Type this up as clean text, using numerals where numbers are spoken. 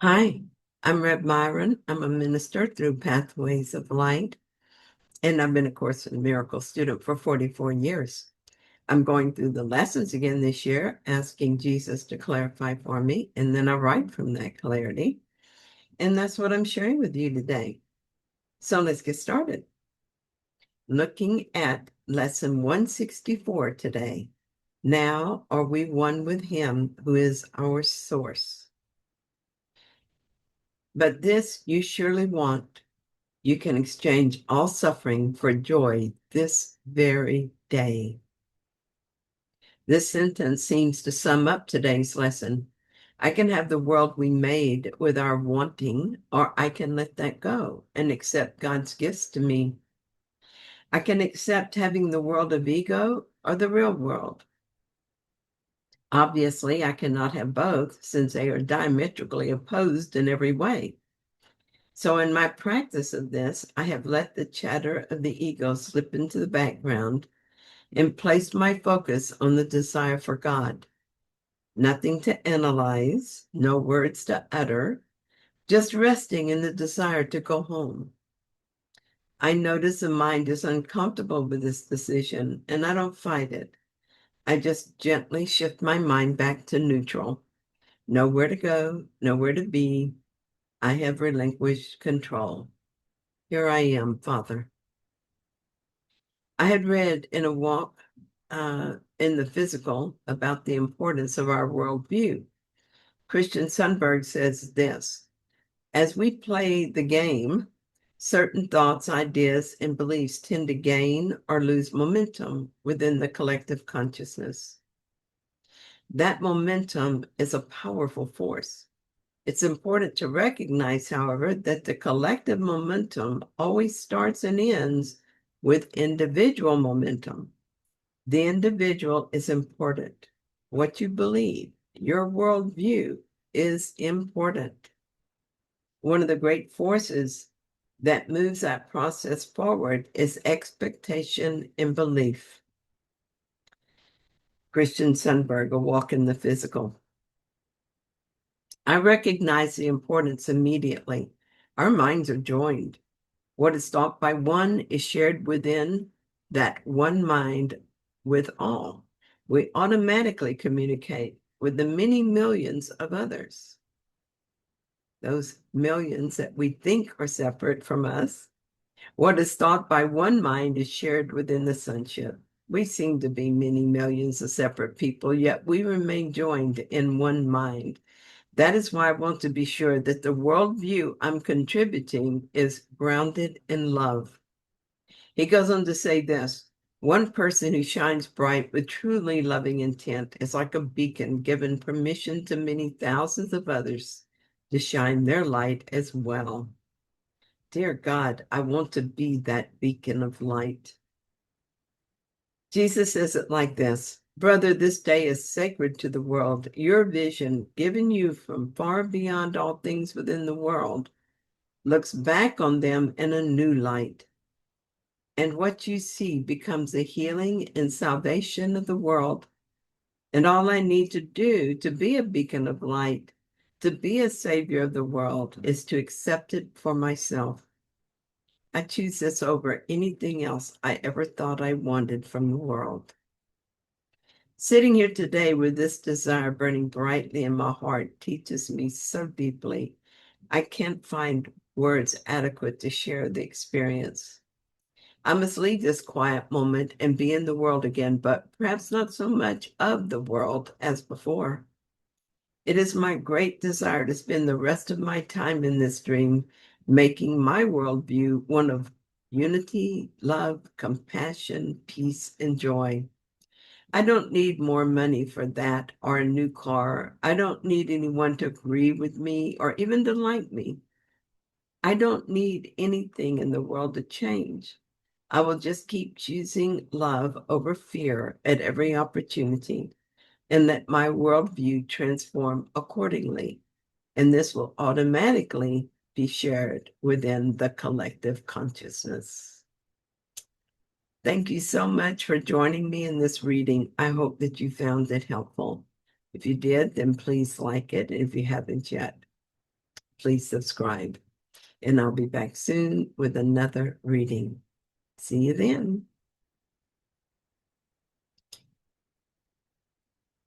Hi, I'm Reb Myron. I'm a minister through Pathways of Light, and I've been a Course in Miracles student for 44 years. I'm going through the lessons again this year, asking Jesus to clarify for me, and then I write from that clarity. And that's what I'm sharing with you today. So let's get started. Looking at lesson 164 today. Now are we one with him who is our source? But this you surely want. You can exchange all suffering for joy this very day. This sentence seems to sum up today's lesson. I can have the world we made with our wanting, or I can let that go and accept God's gifts to me. I can accept having the world of ego or the real world. Obviously, I cannot have both since they are diametrically opposed in every way. So in my practice of this, I have let the chatter of the ego slip into the background and placed my focus on the desire for God. Nothing to analyze, no words to utter, just resting in the desire to go home. I notice the mind is uncomfortable with this decision, and I don't fight it. I just gently shift my mind back to neutral. Nowhere to go, nowhere to be. I have relinquished control. Here I am, Father. I had read in a walk in the physical about the importance of our worldview. Christian Sundberg says this: as we play the game, certain thoughts, ideas, and beliefs tend to gain or lose momentum within the collective consciousness. That momentum is a powerful force. It's important to recognize, however, that the collective momentum always starts and ends with individual momentum. The individual is important. What you believe, your worldview, is important. One of the great forces that moves that process forward is expectation and belief. Christian Sundberg, A Walk in the Physical. I recognize the importance immediately. Our minds are joined. What is thought by one is shared within that one mind with all. We automatically communicate with the many millions of others. Those millions that we think are separate from us. What is thought by one mind is shared within the sonship. We seem to be many millions of separate people, yet we remain joined in one mind. That is why I want to be sure that the worldview I'm contributing is grounded in love. He goes on to say this: one person who shines bright with truly loving intent is like a beacon given permission to many thousands of others to shine their light as well. Dear God, I want to be that beacon of light. Jesus says it like this: brother, this day is sacred to the world. Your vision, given you from far beyond all things within the world, looks back on them in a new light. And what you see becomes the healing and salvation of the world. And all I need to do to be a beacon of light, to be a savior of the world, is to accept it for myself. I choose this over anything else I ever thought I wanted from the world. Sitting here today with this desire burning brightly in my heart teaches me so deeply. I can't find words adequate to share the experience. I must leave this quiet moment and be in the world again, but perhaps not so much of the world as before. It is my great desire to spend the rest of my time in this dream, making my worldview one of unity, love, compassion, peace, and joy. I don't need more money for that or a new car. I don't need anyone to agree with me or even to like me. I don't need anything in the world to change. I will just keep choosing love over fear at every opportunity and let my worldview transform accordingly. And this will automatically be shared within the collective consciousness. Thank you so much for joining me in this reading. I hope that you found it helpful. If you did, then please like it if you haven't yet. please subscribe. And I'll be back soon with another reading. See you then.